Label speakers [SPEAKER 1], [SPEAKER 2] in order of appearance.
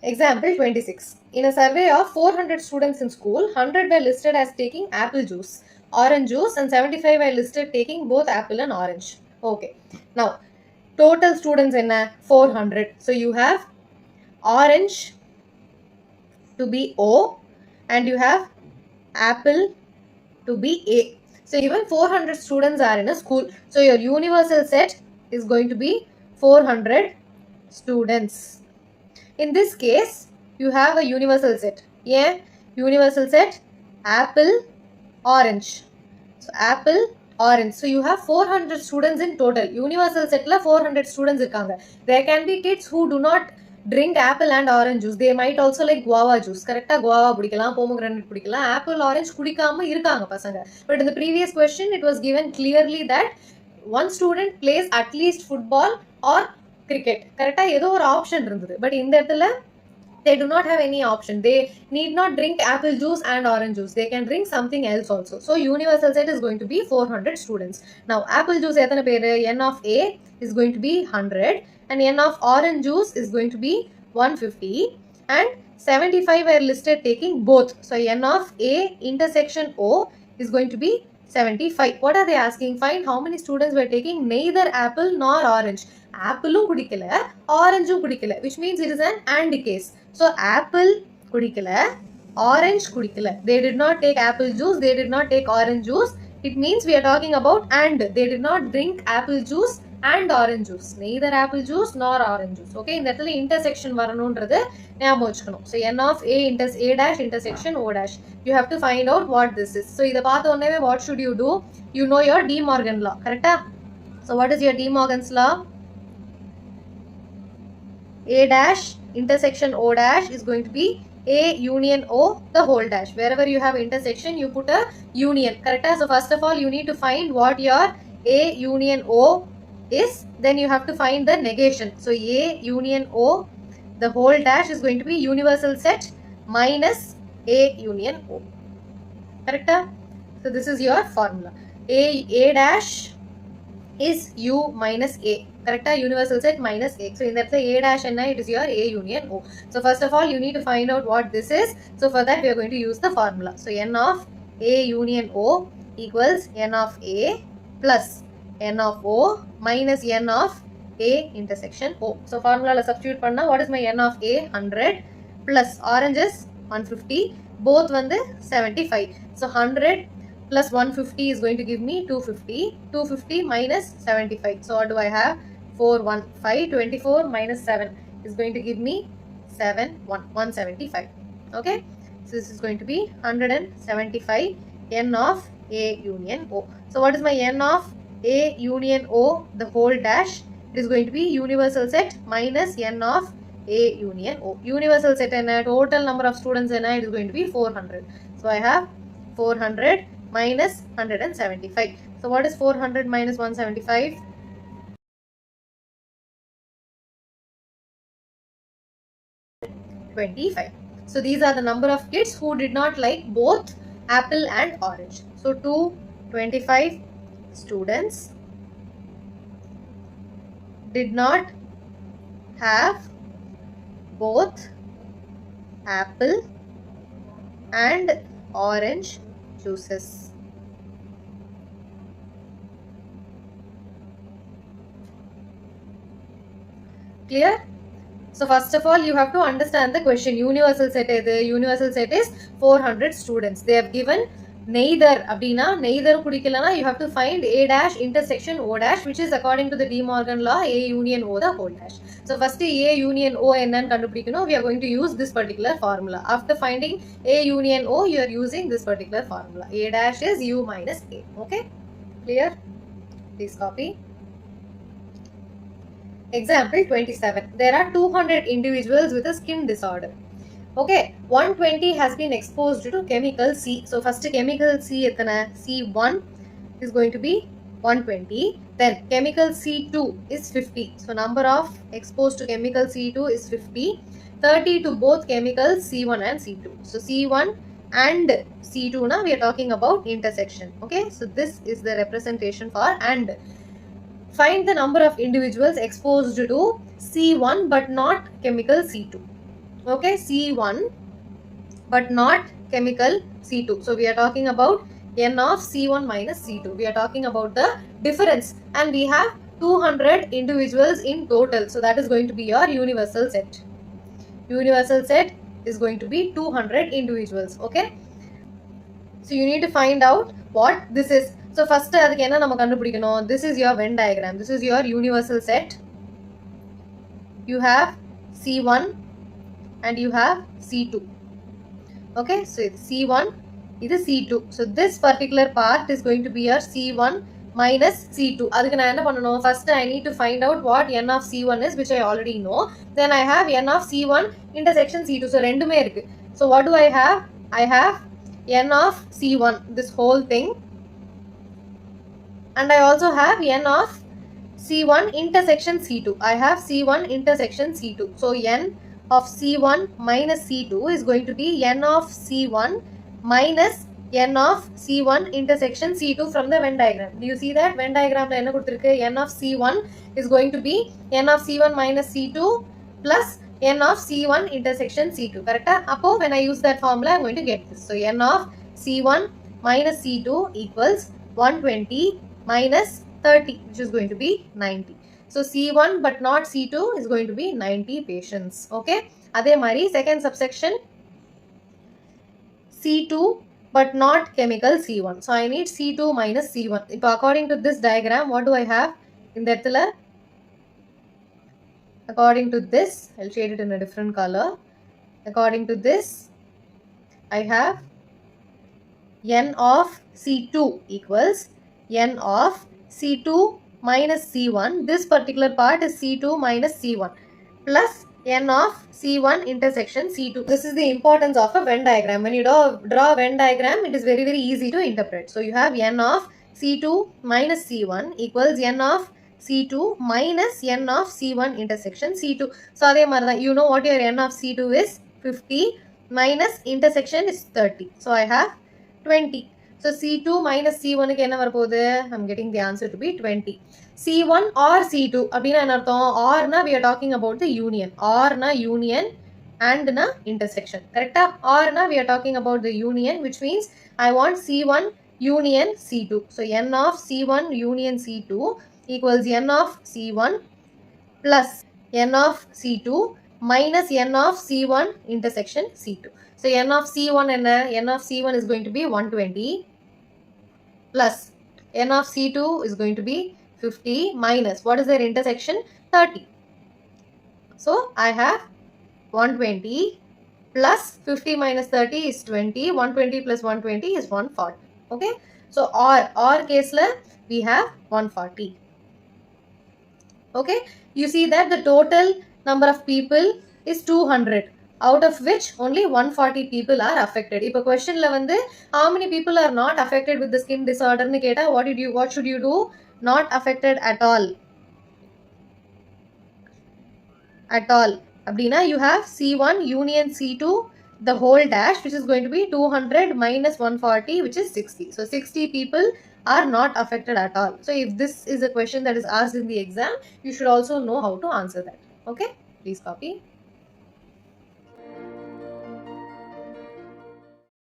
[SPEAKER 1] Example 26. In a survey of 400 students in school, 100 were listed as taking apple juice, orange juice, and 75 were listed taking both apple and orange. Okay. Now, total students in 400. So you have orange to be O and you have apple to be A. So even 400 students are in a school. So your universal set is going to be 400 students. In this case, you have a universal set. Yeah, universal set apple, orange. So apple, orange. So you have 400 students in total. Universal set la 400 students irukanga. There can be kids who do not drink apple and orange juice. They might also like guava juice. Correct? Guava pudikalam, pomegranate pudikalam, apple, orange kudikama irukanga pasanga. But in the previous question, it was given clearly that one student plays at least football or cricket. Correct? ஏதோ ஒரு option இருந்தது. But இந்த இடத்துல they do not have any option. They need not drink apple juice and orange juice. They can drink something else also. So universal set is going to be 400 students. Now apple juice எத்தனை பேரு? N of A is going to be 100 and N of orange juice is going to be 150 and 75 were listed taking both. So N of A intersection O is going to be 75. What are they asking? Find how many students were taking neither apple nor orange. Apple kudikala, orange kudikala, which means it is an and case. So apple kudikala, orange kudikala. They did not take apple juice, they did not take orange juice. It means we are talking about and. They did not drink apple juice and orange juice. Neither apple juice nor orange juice. Okay, in that intersection varanundrathu ஞாபகம் வச்சுக்கணும். So n of A dash intersection O dash. You have to find out what this is. So இதை பார்த்த உடனே what should you do? You know your De Morgan law. Correct? So what is your De Morgan's law? A dash intersection O dash is going to be A union O the whole dash. Wherever you have intersection, you put a union. Correct? So first of all, you need to find what your A union O is. Then you have to find the negation. So A union O the whole dash is going to be universal set minus A union O. Correct? So this is your formula. A dash is U minus A. Correct? Universal set minus A. So in that A dash and it is your A union O. So first of all, you need to find out what this is. So for that we are going to use the formula. So N of A union O equals N of A plus N of O minus N of A intersection O. So formula la substitute panna, what is my N of A? 100 plus orange is 150. Both வந்து 75. So 100 plus 150 is going to give me 250. 250 minus 75. So what do I have? 415. 24 minus 7 is going to give me 175. Okay. So this is going to be 175 N of A union O. So what is my N of A union O the whole dash? It is going to be universal set minus N of A union O. Universal set and total number of students in it is going to be 400. So I have 400 minus 175. So what is 400 minus 175? 25. So these are the number of kids who did not like both apple and orange. So 225 students did not have both apple and orange juices. Clear? So first of all, you have to understand the question. Universal set is 400 students. They have given neither abdina, neither kudikalana. You have to find A dash intersection O dash, which is according to the De Morgan law, A union O the whole dash. So first A union O enna kandupidikano, we are going to use this particular formula. After finding A union O, you are using this particular formula. A dash is U minus A. Okay? Clear? Please copy. Example 27. There are 200 individuals with a skin disorder. Okay, 120 has been exposed to chemical C. So first chemical C C1 is going to be 120. Then chemical C2 is 50. So number of exposed to chemical C2 is 50. 30 to both chemicals C1 and C2. So C1 and C2 now we are talking about intersection. Okay, so this is the representation for and. Find the number of individuals exposed to C1 but not chemical C2. Okay, C1 but not chemical C2. So we are talking about N of C1 minus C2. We are talking about the difference, and we have 200 individuals in total. So that is going to be your universal set. Universal set is going to be 200 individuals. Okay. So you need to find out what this is. So first adukku enna nama kandupidikano. This is your Venn diagram. This is your universal set. You have C1 and you have C2. Okay, so it's C1, this is C2. So this particular part is going to be your C1 minus C2. Adukku na enna pannanum? First I need to find out what N of C1 is, which I already know. Then I have N of C1 intersection C2. So rendume irukku. So what do I have? I have N of C1, this whole thing. And I also have N of C1 intersection C2. I have C1 intersection C2. So N of C1 minus C2 is going to be N of C1 minus N of C1 intersection C2 from the Venn diagram. Do you see that? Venn diagram la enna kuduthirukku? N of C1 is going to be N of C1 minus C2 plus N of C1 intersection C2. Correct? Appo when I use that formula, I am going to get this. So N of C1 minus C2 equals 120 minus 30, which is going to be 90. So C1 but not C2 is going to be 90 patients. Okay. Adhe mari second subsection C2 but not chemical C1. So I need C2 minus C1. If according to this diagram, what do I have in the இடத்துல? According to this, I'll shade it in a different color. According to this, I have N of C2 equals N of C2 minus C1. This particular part is C2 minus C1 plus N of C1 intersection C2. This is the importance of a Venn diagram. When you draw a Venn diagram, it is very, very easy to interpret. So you have N of C2 minus C1 equals N of C2 minus N of C1 intersection C2. So you know what your N of C2 is? 50 minus intersection is 30. So I have 20. So C2 minus C1 க்கு என்ன வரப்போகுது? I'm getting the answer to be 20. C1 or C2 அப்படின்னா என்ன அர்த்தம்? Or na we are talking about the union. Or na union and na intersection. Correcta? Or na we are talking about the union, which means I want C1 union C2. So N of C1 union C2 equals N of C1 plus N of C2 minus N of C1 intersection C2. So N of C1 and N of C1 is going to be 120 plus N of C2 is going to be 50 minus what is their intersection? 30. So I have 120 plus 50 minus 30 is 20. 120 plus 120 is 140. Okay. So or case la we have 140. Okay. You see that the total number of people is 200. Out of which only 140 people are affected. If a question la vandu how many people are not affected with the skin disorder nu keta, what should you do? Not affected at all. At all. Abdina you have C1 union C2 the whole dash, which is going to be 200 minus 140, which is 60. So 60 people are not affected at all. So if this is a question that is asked in the exam, you should also know how to answer that. Okay, please copy.